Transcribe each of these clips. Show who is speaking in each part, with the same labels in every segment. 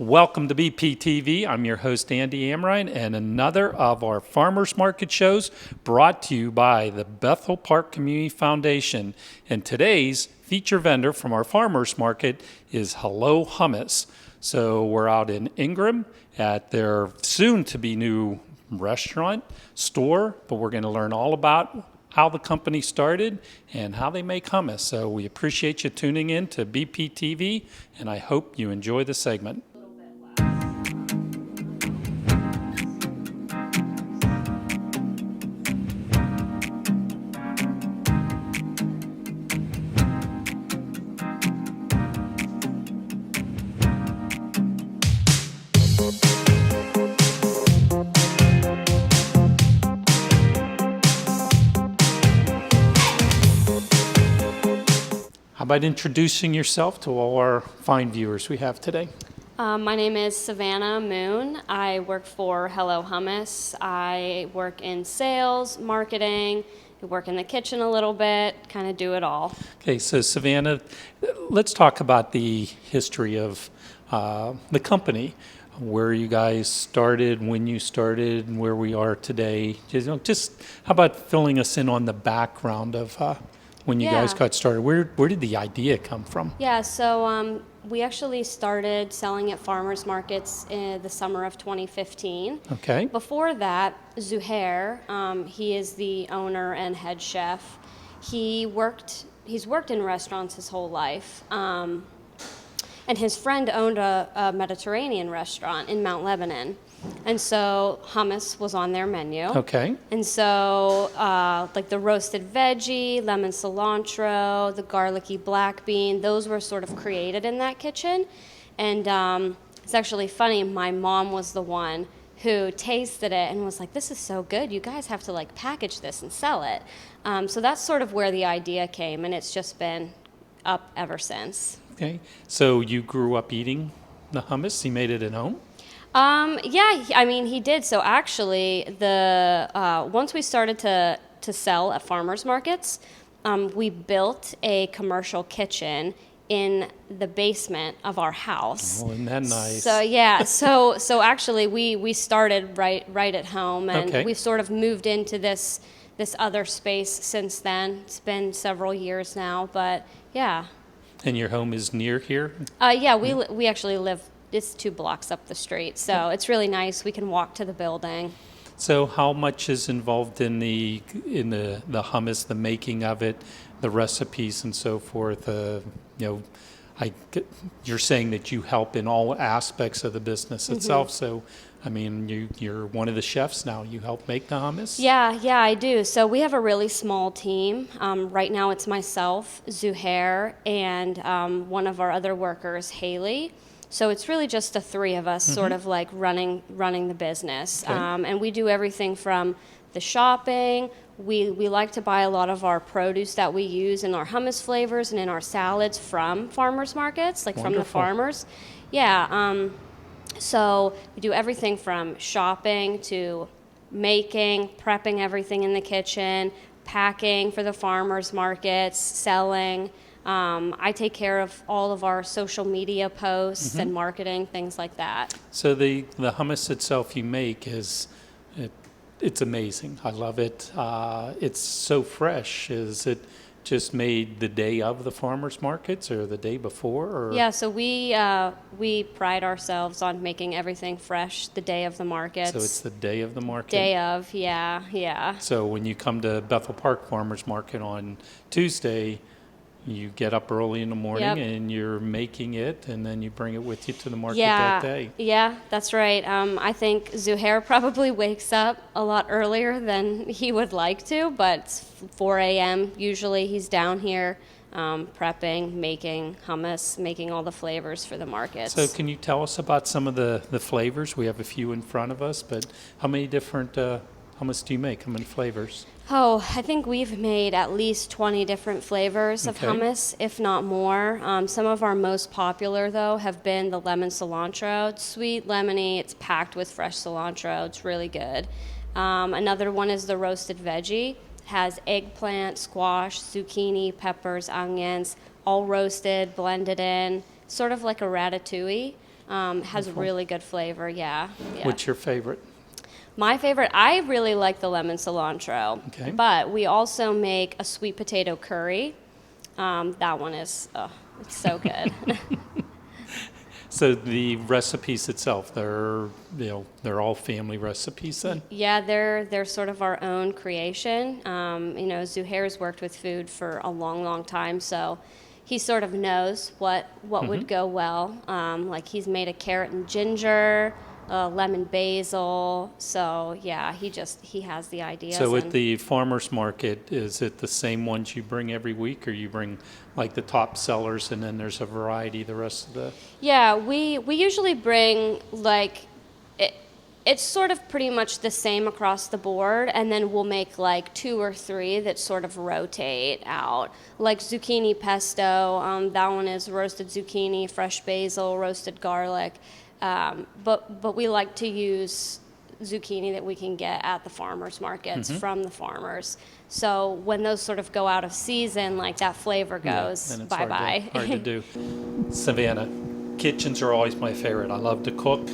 Speaker 1: Welcome to BPTV. I'm your host, Andy Amrine, and another of our farmers market shows brought to you by the Bethel Park Community Foundation. And today's feature vendor from our farmers market is Hello Hummus. So we're out in Ingram at their soon-to-be new restaurant, store, but we're going to learn all about how the company started and how they make hummus. So we appreciate you tuning in to BPTV, and I hope you enjoy the segment. How about introducing yourself to all our fine viewers we have today?
Speaker 2: My name is Savannah Moon. I work for Hello Hummus. I work in sales, marketing, I work in the kitchen a little bit, kind of do it all.
Speaker 1: Okay, so Savannah, let's talk about the history of the company, where you guys started, when you started, and where we are today. Just how about filling us in on the background of when you guys got started? Where did the idea come from?
Speaker 2: Yeah, so we actually started selling at farmers markets in the summer of 2015.
Speaker 1: Okay.
Speaker 2: Before that, Zuhair, he is the owner and head chef. He's worked in restaurants his whole life. And his friend owned a Mediterranean restaurant in Mount Lebanon. And so hummus was on their menu.
Speaker 1: Okay.
Speaker 2: And so like the roasted veggie, lemon cilantro, the garlicky black bean, those were sort of created in that kitchen. And it's actually funny, my mom was the one who tasted it and was like, this is so good, you guys have to like package this and sell it. So that's sort of where the idea came, and it's just been up ever since.
Speaker 1: Okay. So you grew up eating the hummus? You made it at home?
Speaker 2: Yeah, I mean, he did. So actually, once we started to sell at farmers markets, we built a commercial kitchen in the basement of our house.
Speaker 1: Oh, isn't that nice?
Speaker 2: So yeah, so actually, we started right at home, and we've sort of moved into this other space since then. It's been several years now, but yeah.
Speaker 1: And your home is near here?
Speaker 2: Yeah, we actually live. It's 2 blocks up the street, so it's really nice. We can walk to the building.
Speaker 1: So how much is involved in the hummus, the making of it, the recipes and so forth? You're saying that you help in all aspects of the business itself. So, I mean, you're one of the chefs now. You help make the hummus?
Speaker 2: Yeah, I do. So we have a really small team. Right now it's myself, Zuhair, and one of our other workers, Haley. So it's really just the 3 of us sort of like running the business.
Speaker 1: Okay.
Speaker 2: And we do everything from the shopping. We like to buy a lot of our produce that we use in our hummus flavors and in our salads from farmers markets, like
Speaker 1: Wonderful.
Speaker 2: from the farmers. Yeah. So we do everything from shopping to making, prepping everything in the kitchen, packing for the farmers markets, selling. I take care of all of our social media posts and marketing, things like that.
Speaker 1: So the hummus itself you make it's amazing. I love it. It's so fresh. Is it just made the day of the farmers markets or the day before? Or?
Speaker 2: Yeah, so we pride ourselves on making everything fresh the day of the markets.
Speaker 1: So it's the day of the market?
Speaker 2: Day of, yeah.
Speaker 1: So when you come to Bethel Park Farmers Market on Tuesday, you get up early in the morning and you're making it, and then you bring it with you to the market that day.
Speaker 2: Yeah, that's right. I think Zuhair probably wakes up a lot earlier than he would like to, but it's 4 a.m. Usually he's down here prepping, making hummus, making all the flavors for the markets.
Speaker 1: So can you tell us about some of the flavors? We have a few in front of us, but how many different hummus do you make? How many flavors?
Speaker 2: Oh, I think we've made at least 20 different flavors of hummus, if not more. Some of our most popular, though, have been the lemon cilantro. It's sweet, lemony, it's packed with fresh cilantro. It's really good. Another one is the roasted veggie. It has eggplant, squash, zucchini, peppers, onions, all roasted, blended in, sort of like a ratatouille. Has really good flavor. Yeah.
Speaker 1: What's your favorite?
Speaker 2: My favorite, I really like the lemon cilantro.
Speaker 1: Okay.
Speaker 2: But we also make a sweet potato curry. That one is, it's so good.
Speaker 1: So the recipes itself, they're all family recipes then?
Speaker 2: Yeah, they're sort of our own creation. Zuhair's worked with food for a long, long time, so he sort of knows what would go well. Like he's made a carrot and ginger, lemon basil. So yeah, he has the ideas.
Speaker 1: So at the farmer's market, is it the same ones you bring every week, or you bring like the top sellers and then there's a variety the rest of the?
Speaker 2: Yeah, we usually bring like it's sort of pretty much the same across the board, and then we'll make like 2 or 3 that sort of rotate out. Like zucchini pesto, that one is roasted zucchini, fresh basil, roasted garlic. But we like to use zucchini that we can get at the farmers markets from the farmers. So when those sort of go out of season, like that flavor goes
Speaker 1: and it's
Speaker 2: bye-bye.
Speaker 1: hard to do. Savannah, kitchens are always my favorite. I love to cook,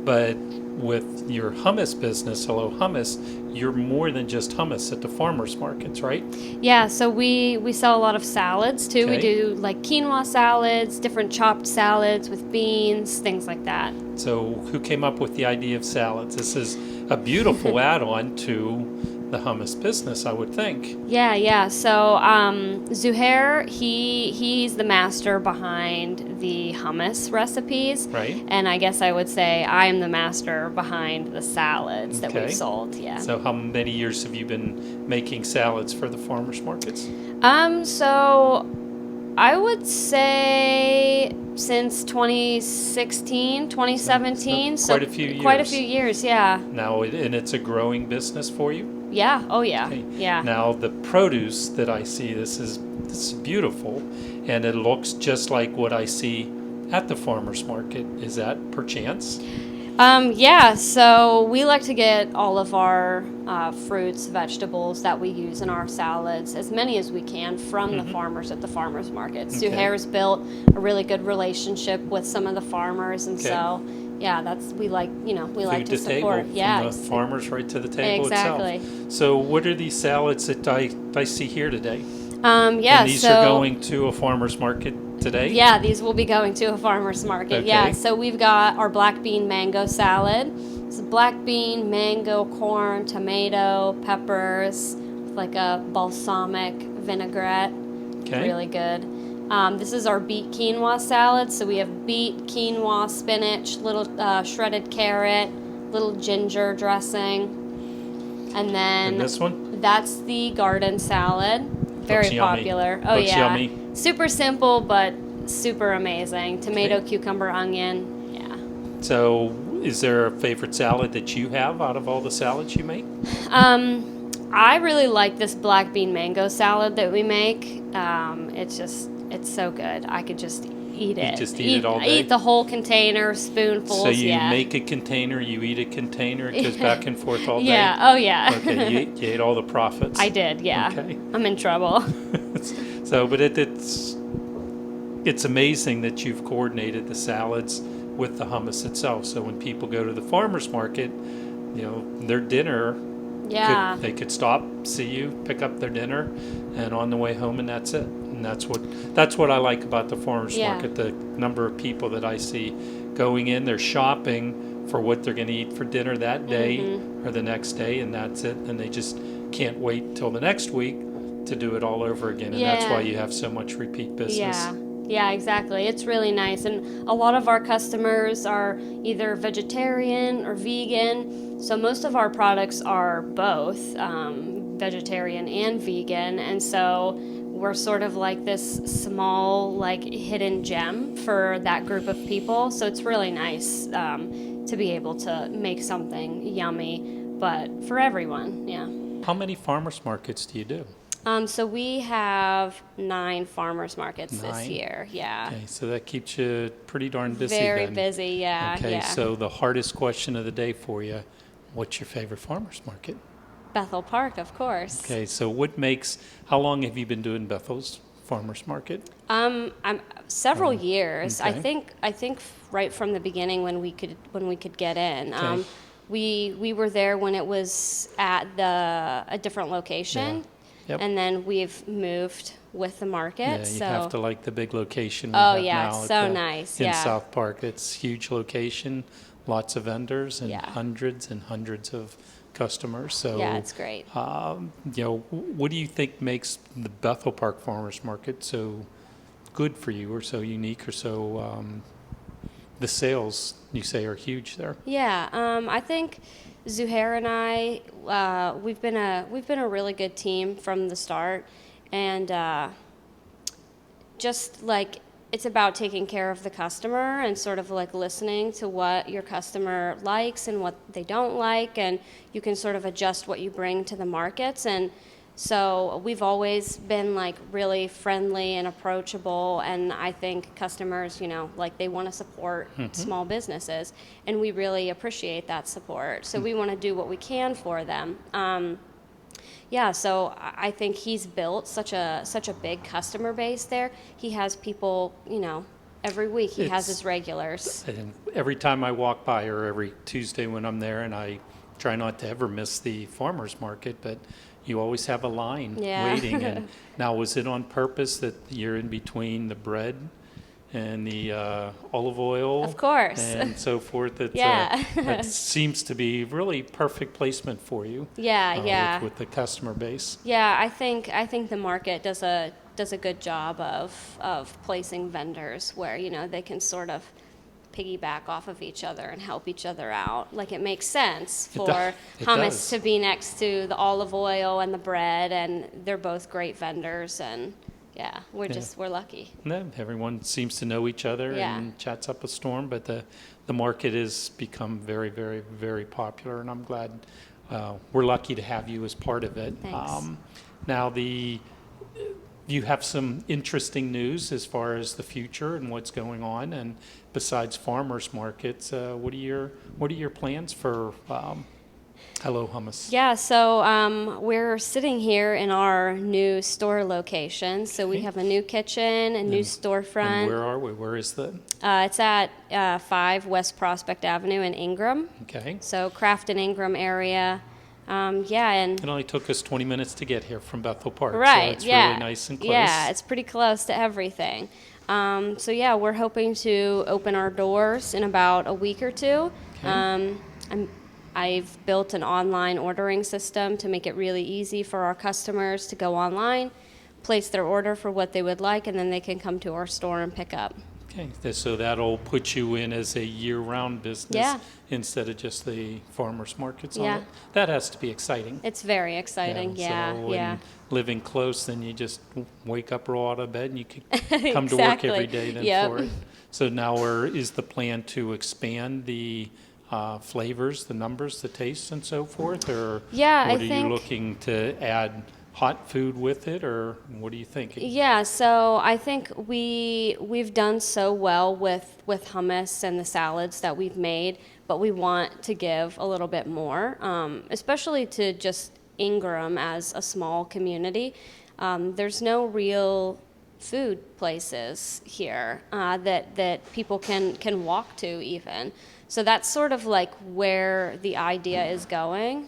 Speaker 1: but with your hummus business, Hello Hummus, you're more than just hummus at the farmers markets, right?
Speaker 2: Yeah, so we sell a lot of salads too. We
Speaker 1: Okay.
Speaker 2: do like quinoa salads, different chopped salads with beans, things like that.
Speaker 1: So who came up with the idea of salads? This is a beautiful add-on to the hummus business, I would think.
Speaker 2: Yeah. So Zuhair, he's the master behind the hummus recipes.
Speaker 1: Right.
Speaker 2: And I guess I would say I'm the master behind the salads that
Speaker 1: Okay.
Speaker 2: we've sold. Yeah.
Speaker 1: So how many years have you been making salads for the farmers markets?
Speaker 2: So I would say since 2016, 2017.
Speaker 1: So quite a few
Speaker 2: Quite a
Speaker 1: years.
Speaker 2: few years, yeah.
Speaker 1: Now, and it's a growing business for you?
Speaker 2: Yeah, oh yeah,
Speaker 1: Okay.
Speaker 2: yeah.
Speaker 1: Now, the produce that I see, this is beautiful, and it looks just like what I see at the farmer's market. Is that perchance?
Speaker 2: Yeah, so we like to get all of our fruits, vegetables that we use in our salads, as many as we can from the farmers at the farmers markets.
Speaker 1: Okay.
Speaker 2: Zuhair's built a really good relationship with some of the farmers, and
Speaker 1: Okay.
Speaker 2: so yeah, we like
Speaker 1: Food
Speaker 2: to support.
Speaker 1: table,
Speaker 2: Yeah,
Speaker 1: from the farmers right to the table
Speaker 2: Exactly.
Speaker 1: itself. So what are these salads that I see here today?
Speaker 2: yeah.
Speaker 1: And these
Speaker 2: so
Speaker 1: are going to a farmer's market today?
Speaker 2: yeah, these will be going to a farmer's market.
Speaker 1: Okay.
Speaker 2: Yeah, so we've got our black bean mango salad. It's black bean, mango, corn, tomato, peppers, with like a balsamic vinaigrette.
Speaker 1: Okay.
Speaker 2: Really good. This is our beet quinoa salad. So we have beet, quinoa, spinach, little shredded carrot, little ginger dressing. And then
Speaker 1: And this one?
Speaker 2: that's the garden salad. Very
Speaker 1: Looks yummy.
Speaker 2: popular. Oh
Speaker 1: Looks
Speaker 2: yeah.
Speaker 1: yummy.
Speaker 2: Super simple but super amazing. Tomato,
Speaker 1: Okay.
Speaker 2: cucumber, onion. Yeah.
Speaker 1: So is there a favorite salad that you have out of all the salads you make?
Speaker 2: I really like this black bean mango salad that we make. It's so good. I could just eat it.
Speaker 1: just eat it all day?
Speaker 2: Eat the whole container, spoonfuls.
Speaker 1: So you
Speaker 2: yeah.
Speaker 1: make a container, you eat a container, it goes back and forth all day?
Speaker 2: Yeah. Oh yeah.
Speaker 1: Okay, you ate all the profits.
Speaker 2: I did. Yeah.
Speaker 1: Okay.
Speaker 2: I'm in trouble.
Speaker 1: So, but it's amazing that you've coordinated the salads with the hummus itself. So when people go to the farmer's market, their dinner,
Speaker 2: Yeah.
Speaker 1: they could stop, see you, pick up their dinner, and on the way home, and that's it. And that's what I like about the farmer's
Speaker 2: Yeah.
Speaker 1: market. The number of people that I see going in, they're shopping for what they're going to eat for dinner that day
Speaker 2: Mm-hmm.
Speaker 1: or the next day, and that's it. And they just can't wait till the next week to do it all over again. And that's
Speaker 2: Yeah.
Speaker 1: why you have so much repeat business.
Speaker 2: Yeah. Yeah, exactly. It's really nice. And a lot of our customers are either vegetarian or vegan. So most of our products are both vegetarian and vegan. And so we're sort of like this small, like hidden gem for that group of people. So it's really nice to be able to make something yummy, but for everyone. Yeah.
Speaker 1: How many farmers markets do you do?
Speaker 2: So we have 9 farmers markets this
Speaker 1: 9?
Speaker 2: year. Yeah.
Speaker 1: Okay, so that keeps you pretty darn busy
Speaker 2: Very
Speaker 1: then.
Speaker 2: busy, yeah.
Speaker 1: Okay,
Speaker 2: yeah.
Speaker 1: so the hardest question of the day for you, what's your favorite farmer's market?
Speaker 2: Bethel Park, of course.
Speaker 1: Okay, so how long have you been doing Bethel's farmers market?
Speaker 2: I'm several years.
Speaker 1: okay.
Speaker 2: I think right from the beginning when we could get in.
Speaker 1: Okay.
Speaker 2: We were there when it was at a different location,
Speaker 1: Yeah. Yep.
Speaker 2: and then we've moved with the market.
Speaker 1: Yeah, you
Speaker 2: so
Speaker 1: have to like the big location we
Speaker 2: oh
Speaker 1: have
Speaker 2: yeah,
Speaker 1: now
Speaker 2: it's
Speaker 1: at
Speaker 2: so
Speaker 1: the,
Speaker 2: nice.
Speaker 1: in
Speaker 2: Yeah,
Speaker 1: South Park. It's huge location, lots of vendors, and
Speaker 2: Yeah.
Speaker 1: hundreds and hundreds of customers. So,
Speaker 2: yeah, it's great.
Speaker 1: what do you think makes the Bethel Park Farmers Market so good for you, or so unique, or so the sales you say are huge there?
Speaker 2: Yeah, I think Zuhair and I, we've been a really good team from the start, and just like it's about taking care of the customer and sort of like listening to what your customer likes and what they don't like, and you can sort of adjust what you bring to the markets. And so we've always been like really friendly and approachable, and I think customers, like they want to support small businesses, and we really appreciate that support. So we want to do what we can for them. Yeah, so I think he's built such a big customer base there. He has people, every week he has
Speaker 1: It's-
Speaker 2: his regulars.
Speaker 1: And every time I walk by, or every Tuesday when I'm there, and I try not to ever miss the farmers market, but you always have a line
Speaker 2: Yeah.
Speaker 1: waiting. And now, was it on purpose that you're in between the bread and the olive oil,
Speaker 2: Of course.
Speaker 1: and so forth? That
Speaker 2: Yeah.
Speaker 1: that seems to be really perfect placement for you.
Speaker 2: Yeah, yeah.
Speaker 1: With the customer base.
Speaker 2: Yeah, I think the market does a good job of placing vendors where, they can sort of piggyback off of each other and help each other out. Like it makes sense
Speaker 1: It do-
Speaker 2: for
Speaker 1: it
Speaker 2: hummus
Speaker 1: does.
Speaker 2: to be next to the olive oil and the bread, and they're both great vendors, and yeah, we're lucky.
Speaker 1: No, everyone seems to know each other
Speaker 2: Yeah.
Speaker 1: and chats up a storm, but the market has become very, very, very popular, and I'm glad we're lucky to have you as part of it.
Speaker 2: Thanks.
Speaker 1: Now, you have some interesting news as far as the future and what's going on, and besides farmers markets, what are your plans for Hello Hummus?
Speaker 2: Yeah, so we're sitting here in our new store location. So we
Speaker 1: Okay.
Speaker 2: have a new kitchen, a new storefront.
Speaker 1: And where are we? Where is the?
Speaker 2: It's at 5 West Prospect Avenue in Ingram.
Speaker 1: Okay.
Speaker 2: So Crafton Ingram area. Yeah, and
Speaker 1: It only took us 20 minutes to get here from Bethel Park.
Speaker 2: right,
Speaker 1: So it's
Speaker 2: yeah,
Speaker 1: really nice and close.
Speaker 2: yeah, it's pretty close to everything. So yeah, we're hoping to open our doors in about a week or two.
Speaker 1: Okay.
Speaker 2: I've built an online ordering system to make it really easy for our customers to go online, place their order for what they would like, and then they can come to our store and pick up.
Speaker 1: Okay, so that'll put you in as a year-round business
Speaker 2: Yeah.
Speaker 1: instead of just the farmers markets on
Speaker 2: Yeah.
Speaker 1: it. That has to be exciting.
Speaker 2: It's very exciting. Yeah,
Speaker 1: so
Speaker 2: yeah.
Speaker 1: when living close, then you just wake up, roll out of bed, and you can come to work
Speaker 2: Exactly.
Speaker 1: every day then
Speaker 2: Yep.
Speaker 1: for it. So now is the plan to expand the flavors, the numbers, the tastes, and so forth? Or
Speaker 2: Yeah, I
Speaker 1: what are you
Speaker 2: think-
Speaker 1: looking to add hot food with it, or what are you thinking?
Speaker 2: Yeah, so I think we've done so well with hummus and the salads that we've made, but we want to give a little bit more, especially to just Ingram as a small community. There's no real food places here that people can walk to even. So that's sort of like where the idea is going.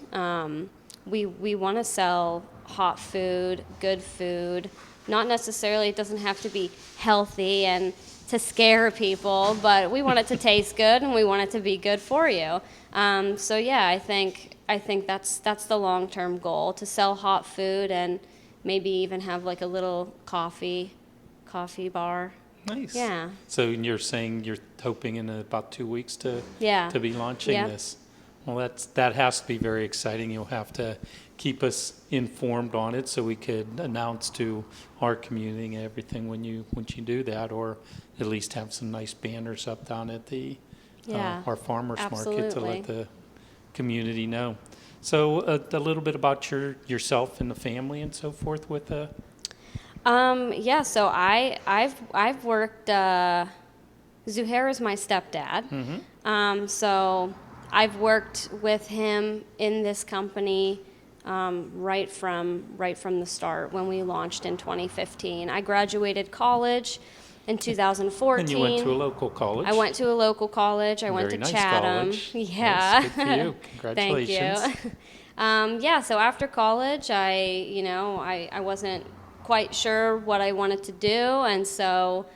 Speaker 2: We want to sell hot food, good food. Not necessarily, it doesn't have to be healthy and to scare people, but we want it to taste good and we want it to be good for you. So yeah, I think that's the long-term goal, to sell hot food and maybe even have like a little coffee bar.
Speaker 1: Nice.
Speaker 2: Yeah.
Speaker 1: So you're saying you're hoping in about 2 weeks to
Speaker 2: Yeah.
Speaker 1: be launching
Speaker 2: Yeah.
Speaker 1: this. Well, that has to be very exciting. You'll have to keep us informed on it so we could announce to our community and everything once you do that, or at least have some nice banners up down at the
Speaker 2: Yeah,
Speaker 1: our farmers market to
Speaker 2: absolutely.
Speaker 1: let the community know. So a little bit about yourself and the family and so forth with
Speaker 2: Yeah, so I've worked. Zuhair is my stepdad. So I've worked with him in this company right from the start when we launched in 2015. I graduated college in 2014.
Speaker 1: And you went to a local college.
Speaker 2: I went to a local college. I went
Speaker 1: Very
Speaker 2: to
Speaker 1: nice
Speaker 2: Chatham.
Speaker 1: college.
Speaker 2: Yeah.
Speaker 1: Yes, good for you.
Speaker 2: Thank
Speaker 1: Congratulations.
Speaker 2: you. Yeah, so after college, I wasn't quite sure what I wanted to do, and so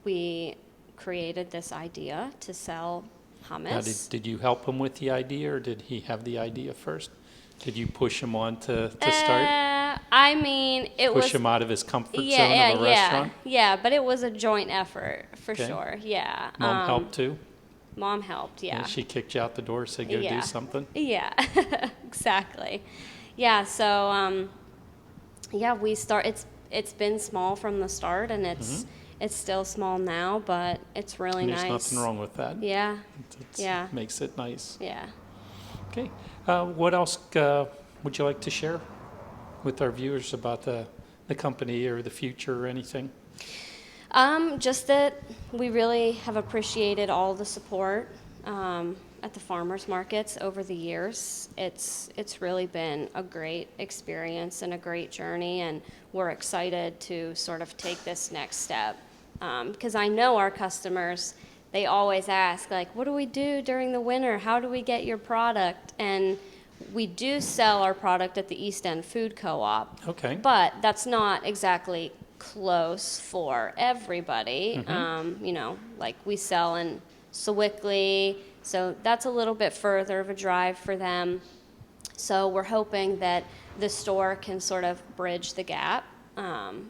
Speaker 2: we created this idea to sell hummus.
Speaker 1: Now, did you help him with the idea, or did he have the idea first? Did you push him on to start?
Speaker 2: I mean, it was
Speaker 1: Push him out of his comfort zone of a restaurant?
Speaker 2: Yeah, but it was a joint effort for
Speaker 1: Okay.
Speaker 2: sure. Yeah.
Speaker 1: Mom helped too?
Speaker 2: Mom helped. Yeah.
Speaker 1: And she kicked you out the door, said go
Speaker 2: Yeah.
Speaker 1: do something?
Speaker 2: Yeah, exactly. Yeah, so yeah, it's been small from the start, and it's still small now, but it's really
Speaker 1: And there's
Speaker 2: nice.
Speaker 1: nothing wrong with that.
Speaker 2: Yeah,
Speaker 1: It
Speaker 2: yeah.
Speaker 1: makes it nice.
Speaker 2: yeah.
Speaker 1: Okay. What else would you like to share with our viewers about the company or the future or anything?
Speaker 2: Just that we really have appreciated all the support at the farmers markets over the years. It's really been a great experience and a great journey, and we're excited to sort of take this next step. Because I know our customers, they always ask, like, what do we do during the winter? How do we get your product? And we do sell our product at the East End Food Co-op.
Speaker 1: Okay.
Speaker 2: But that's not exactly close for everybody. Like we sell in Sewickley, so that's a little bit further of a drive for them. So we're hoping that the store can sort of bridge the gap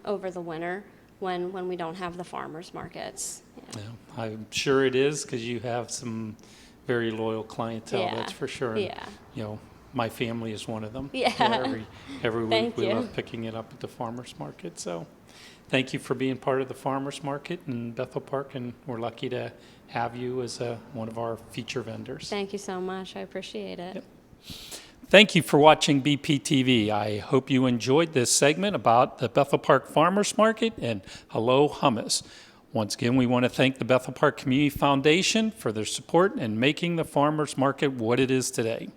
Speaker 2: over the winter when we don't have the farmers markets. Yeah.
Speaker 1: Yeah, I'm sure it is, because you have some very loyal clientele,
Speaker 2: Yeah.
Speaker 1: that's for sure. And,
Speaker 2: Yeah.
Speaker 1: you know, my family is one of them.
Speaker 2: Yeah.
Speaker 1: Every week
Speaker 2: Thank
Speaker 1: we
Speaker 2: you.
Speaker 1: love picking it up at the farmers market. So thank you for being part of the farmers market in Bethel Park, and we're lucky to have you as one of our feature vendors.
Speaker 2: Thank you so much. I appreciate it.
Speaker 1: Yep. Thank you for watching BPTV. I hope you enjoyed this segment about the Bethel Park Farmers Market and Hello Hummus. Once again, we want to thank the Bethel Park Community Foundation for their support in making the farmers market what it is today.